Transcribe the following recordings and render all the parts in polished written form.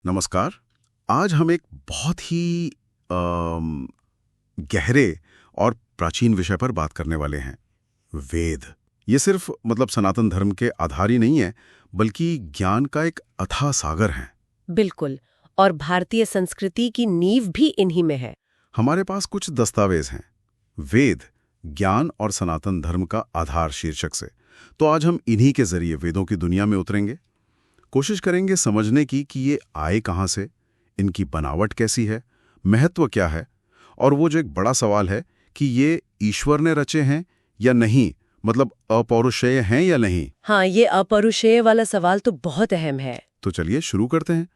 नमस्कार। आज हम एक बहुत ही गहरे और प्राचीन विषय पर बात करने वाले हैं। वेद। ये सिर्फ सनातन धर्म के आधार ही नहीं है, बल्कि ज्ञान का एक अथाह सागर है। बिल्कुल। और भारतीय संस्कृति की नींव भी इन्हीं में है। हमारे पास कुछ दस्तावेज हैं। वेद, ज्ञान और सनातन धर्म का आधार शीर्षक से। तो आज हम इन्हीं के जरिए वेदों की दुनिया में उतरेंगे। कोशिश करेंगे समझने की कि ये आए कहाँ से, इनकी बनावट कैसी है, महत्व क्या है, और वो जो एक बड़ा सवाल है कि ये ईश्वर ने रचे हैं या नहीं, अपौरुषेय हैं या नहीं। हाँ, ये अपौरुषेय वाला सवाल तो बहुत अहम है। तो चलिए शुरू करते हैं।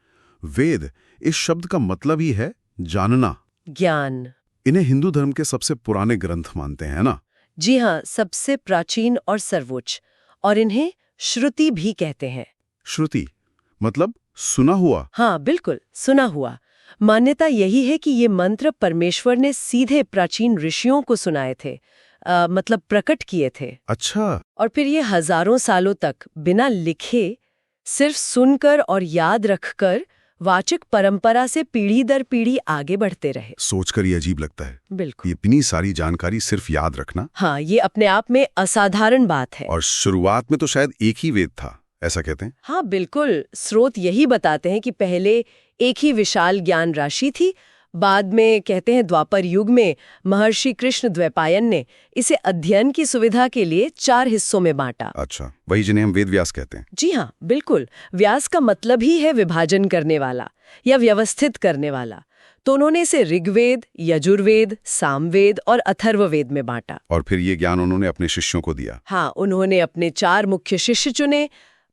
वेद, इस शब्द का मतलब ही है जानना, ज्ञान। इन्हें हिंदू धर्म के सबसे पुराने ग्रंथ मानते हैं ना। जी हाँ, सबसे प्राचीन और सर्वोच्च। और इन्हें श्रुति भी कहते हैं। श्रुति मतलब सुना हुआ। हाँ बिल्कुल, सुना हुआ। मान्यता यही है कि ये मंत्र परमेश्वर ने सीधे प्राचीन ऋषियों को सुनाए थे, प्रकट किए थे। अच्छा। और फिर ये हजारों सालों तक बिना लिखे, सिर्फ सुनकर और याद रखकर वाचिक परंपरा से पीढ़ी दर पीढ़ी आगे बढ़ते रहे। सोचकर ये अजीब लगता है। बिल्कुल। इतनी सारी जानकारी सिर्फ याद रखना। हाँ, ये अपने आप में असाधारण बात है। और शुरुआत में तो शायद एक ही वेद था, ऐसा कहते हैं। हाँ बिल्कुल, स्रोत यही बताते हैं कि पहले एक ही विशाल ज्ञान राशि थी। बाद में कहते हैं द्वापर युग में महर्षि कृष्ण द्वैपायन ने इसे अध्ययन की सुविधा के लिए 4 हिस्सों में बांटा। अच्छा, वही जिन्हें हम वेद व्यास कहते हैं। जी हाँ बिल्कुल। व्यास का मतलब ही है विभाजन करने वाला या व्यवस्थित करने वाला। तो उन्होंने इसे ऋग्वेद, यजुर्वेद, सामवेद और अथर्ववेद में बांटा। और फिर ये ज्ञान उन्होंने अपने शिष्यों को दिया। हाँ, उन्होंने अपने 4 मुख्य शिष्य चुने,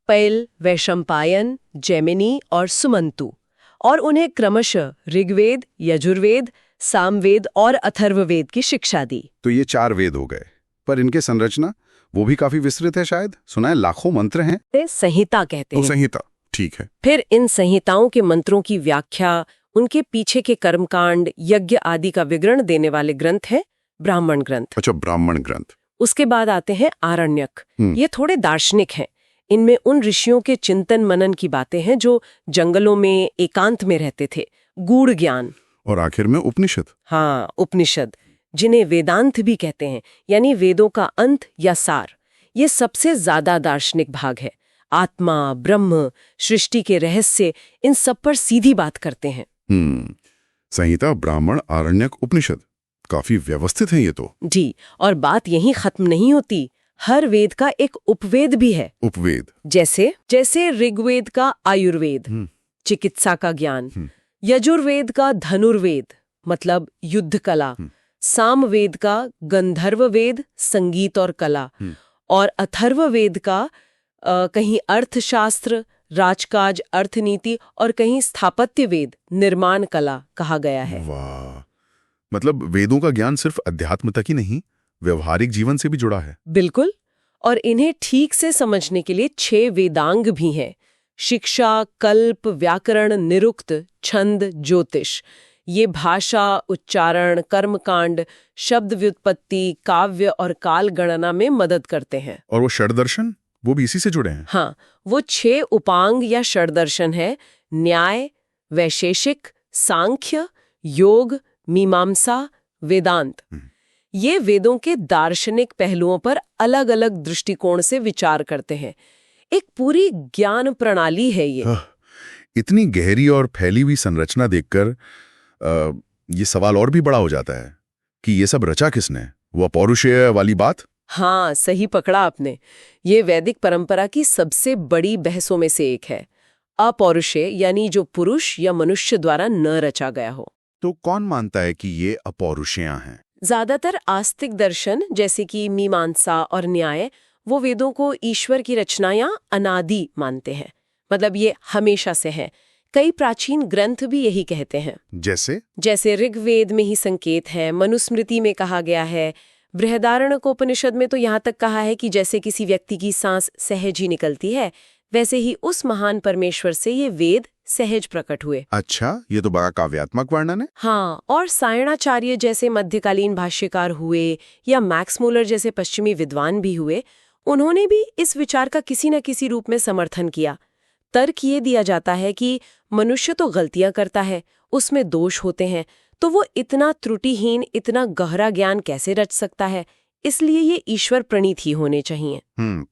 पैल, वैशंपायन, जैमिनी और सुमंतु। और उन्हें क्रमशः ऋग्वेद, यजुर्वेद, सामवेद और अथर्ववेद की शिक्षा दी। तो ये 4 वेद हो गए, पर इनके संरचना वो भी काफी विस्तृत है। शायद सुना है लाखों मंत्र हैं। संहिता कहते हैं। संहिता, ठीक है। फिर इन संहिताओं के मंत्रों की व्याख्या, उनके पीछे के कर्मकांड, यज्ञ आदि का विवरण देने वाले ग्रंथ हैं ब्राह्मण ग्रंथ। अच्छा, ब्राह्मण ग्रंथ। उसके बाद आते हैं आरण्यक। ये थोड़े दार्शनिक हैं। इनमें उन ऋषियों के चिंतन मनन की बातें हैं जो जंगलों में एकांत में रहते थे, गूढ़ ज्ञान। और आखिर में उपनिषद। हाँ, उपनिषद, जिन्हें वेदांत भी कहते हैं, यानी वेदों का अंत या सार। ये सबसे ज्यादा दार्शनिक भाग है। आत्मा, ब्रह्म, सृष्टि के रहस्य, इन सब पर सीधी बात करते हैं। संहिता, ब्राह्मण, आरण्यक, उपनिषद, काफी व्यवस्थित है ये तो। जी, और बात यहीं खत्म नहीं होती। हर वेद का एक उपवेद भी है। उपवेद जैसे ऋग्वेद का आयुर्वेद, चिकित्सा का ज्ञान, यजुर्वेद का धनुर्वेद मतलब युद्ध कला, सामवेद का गंधर्ववेद, संगीत और कला, और अथर्ववेद का कहीं अर्थशास्त्र, राजकाज, अर्थनीति, और कहीं स्थापत्य वेद, निर्माण कला कहा गया है। वाह, वेदों का ज्ञान सिर्फ अध्यात्म तक ही नहीं, व्यवहारिक जीवन से भी जुड़ा है। बिल्कुल। और इन्हें ठीक से समझने के लिए 6 वेदांग भी हैं: शिक्षा, कल्प, व्याकरण, निरुक्त, छंद, ज्योतिष। ये भाषा, उच्चारण, कर्मकांड, शब्द व्युत्पत्ति, काव्य और काल गणना में मदद करते हैं। और वो षड्दर्शन, वो भी इसी से जुड़े हैं। हाँ, वो 6 उपांग या षड्दर्शन है: न्याय, वैशेषिक, सांख्य, योग, मीमांसा, वेदांत। ये वेदों के दार्शनिक पहलुओं पर अलग अलग दृष्टिकोण से विचार करते हैं। एक पूरी ज्ञान प्रणाली है ये। इतनी गहरी और फैली हुई संरचना देखकर ये सवाल और भी बड़ा हो जाता है कि ये सब रचा किसने? वो अपौरुषेय वाली बात। हाँ, सही पकड़ा आपने। ये वैदिक परंपरा की सबसे बड़ी बहसों में से एक है। अपौरुषेय यानी जो पुरुष या मनुष्य द्वारा न रचा गया हो। तो कौन मानता है कि ये अपौरुषेय हैं? ज्यादातर आस्तिक दर्शन जैसे कि मीमांसा और न्याय, वो वेदों को ईश्वर की रचना या अनादि मानते हैं। ये हमेशा से है। कई प्राचीन ग्रंथ भी यही कहते हैं। जैसे ऋग्वेद में ही संकेत है, मनुस्मृति में कहा गया है, बृहदारण्यकोपनिषद में तो यहाँ तक कहा है कि जैसे किसी व्यक्ति की सांस सहज ही निकलती है, वैसे ही उस महान परमेश्वर से ये वेद सहज प्रकट हुए। अच्छा, ये तो बड़ा काव्यात्मक वर्णन है। हाँ, और सायणाचार्य जैसे मध्यकालीन भाष्यकार हुए या मैक्स मूलर जैसे पश्चिमी विद्वान भी हुए, उन्होंने भी इस विचार का किसी न किसी रूप में समर्थन किया। तर्क ये दिया जाता है कि मनुष्य तो गलतियां करता है, उसमें दोष होते हैं, तो वो इतना त्रुटिहीन, इतना गहरा ज्ञान कैसे रच सकता है? इसलिए ये ईश्वर प्रणीत ही होने चाहिए।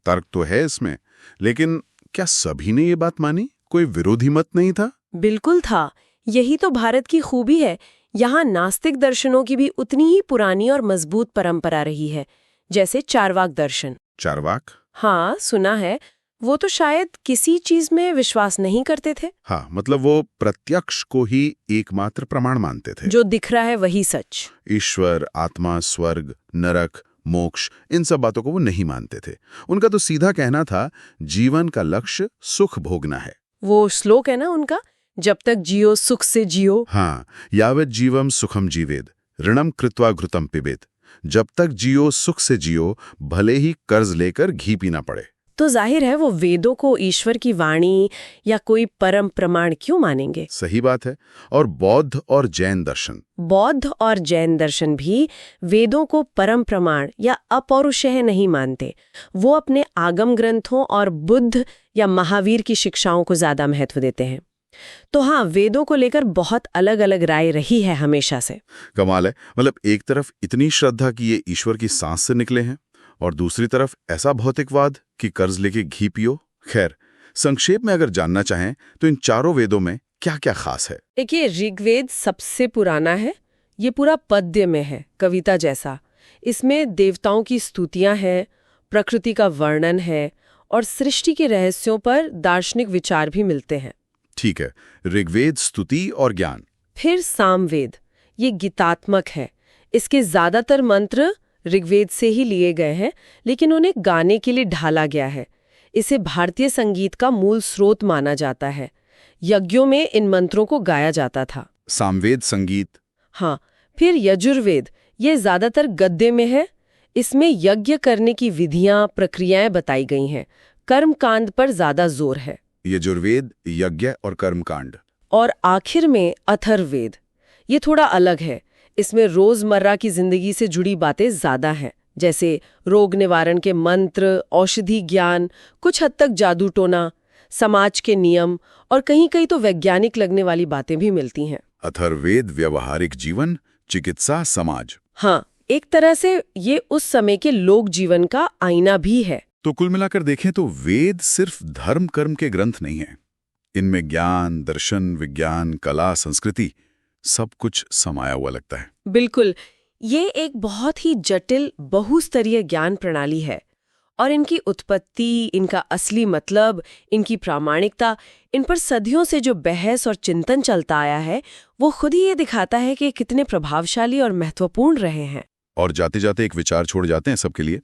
तर्क तो है इसमें, लेकिन क्या सभी ने ये बात मानी? कोई विरोधी मत नहीं था? बिल्कुल था। यही तो भारत की खूबी है। यहाँ नास्तिक दर्शनों की भी उतनी ही पुरानी और मजबूत परंपरा रही है, जैसे चारवाक दर्शन। चारवाक? हाँ, सुना है। वो तो शायद किसी चीज में विश्वास नहीं करते थे। हाँ, मतलब वो प्रत्यक्ष को ही एकमात्र प्रमाण मानते थे। जो दिख रहा है वही सच। ईश्वर, आत्मा, स्वर्ग, नरक, मोक्ष, इन सब बातों को वो नहीं मानते थे। उनका तो सीधा कहना था, जीवन का लक्ष्य सुख भोगना है। वो श्लोक है ना उनका, जब तक जियो सुख से जियो। हाँ, यावत जीवम सुखम जीवेद, ऋणम कृत्वा घृतम पिबेद। जब तक जियो सुख से जियो, भले ही कर्ज लेकर घी पीना पड़े। तो जाहिर है वो वेदों को ईश्वर की वाणी या कोई परम प्रमाण क्यों मानेंगे? सही बात है। और बौद्ध और जैन दर्शन? बौद्ध और जैन दर्शन भी वेदों को परम प्रमाण या अपौरुषेय नहीं मानते। वो अपने आगम ग्रंथों और बुद्ध या महावीर की शिक्षाओं को ज्यादा महत्व देते हैं। तो हाँ, वेदों को लेकर बहुत अलग अलग राय रही है हमेशा से। कमाल है। मतलब एक तरफ इतनी श्रद्धा कि ये ईश्वर की सांस से निकले हैं, और दूसरी तरफ ऐसा भौतिकवाद कि कर्ज लेके घी पियो। खैर, संक्षेप में अगर जानना चाहें तो इन चारों वेदों में क्या क्या खास है? देखिए, ऋग्वेद सबसे पुराना है। ये पूरा पद्य में है, कविता जैसा। इसमें देवताओं की स्तुतियां हैं, प्रकृति का वर्णन है और सृष्टि के रहस्यों पर दार्शनिक विचार भी मिलते हैं। ठीक है, ऋग्वेद स्तुति और ज्ञान। फिर सामवेद, ये गीतात्मक है। इसके ज्यादातर मंत्र ऋग्वेद से ही लिए गए हैं, लेकिन उन्हें गाने के लिए ढाला गया है। इसे भारतीय संगीत का मूल स्रोत माना जाता है। यज्ञों में इन मंत्रों को गाया जाता था। सामवेद संगीत। हाँ, फिर यजुर्वेद, ये ज्यादातर गद्य में है। इसमें यज्ञ करने की विधियां, प्रक्रियाएं बताई गई हैं। कर्मकांड पर ज्यादा जोर है। यजुर्वेद, यज्ञ और कर्मकांड। और आखिर में अथर्ववेद, ये थोड़ा अलग है। इसमें रोजमर्रा की जिंदगी से जुड़ी बातें ज्यादा हैं, जैसे रोग निवारण के मंत्र, औषधि ज्ञान, कुछ हद तक जादू टोना, समाज के नियम और कहीं-कहीं तो वैज्ञानिक लगने वाली बातें भी मिलती हैं। अथर्ववेद व्यवहारिक जीवन, चिकित्सा, समाज। हाँ, एक तरह से ये उस समय के लोक जीवन का आईना भी है। तो कुल मिलाकर देखें तो वेद सिर्फ धर्म कर्म के ग्रंथ नहीं हैं। इनमें ज्ञान, दर्शन, विज्ञान, कला, संस्कृति सब कुछ समाया हुआ लगता है। बिल्कुल, ये एक बहुत ही जटिल बहुस्तरीय ज्ञान प्रणाली है और इनकी उत्पत्ति, इनका असली मतलब, इनकी प्रामाणिकता, इन पर सदियों से जो बहस और चिंतन चलता आया है, वो खुद ही ये दिखाता है कि कितने प्रभावशाली और महत्वपूर्ण रहे हैं। और जाते जाते एक विचार छोड़ जाते हैं सबके लिए।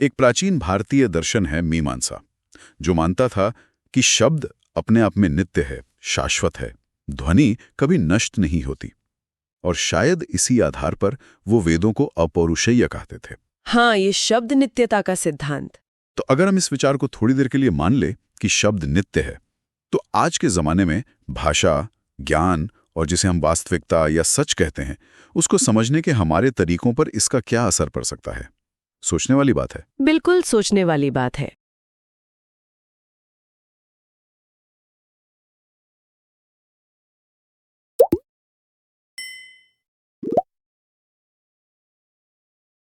एक प्राचीन भारतीय दर्शन है मीमांसा, जो मानता था कि शब्द अपने आप में नित्य है, शाश्वत है, ध्वनि कभी नष्ट नहीं होती। और शायद इसी आधार पर वो वेदों को अपौरुषेय कहते थे। हाँ, ये शब्द नित्यता का सिद्धांत। तो अगर हम इस विचार को थोड़ी देर के लिए मान ले कि शब्द नित्य है, तो आज के जमाने में भाषा, ज्ञान और जिसे हम वास्तविकता या सच कहते हैं, उसको समझने के हमारे तरीकों पर इसका क्या असर पड़ सकता है? सोचने वाली बात है। बिल्कुल सोचने वाली बात है।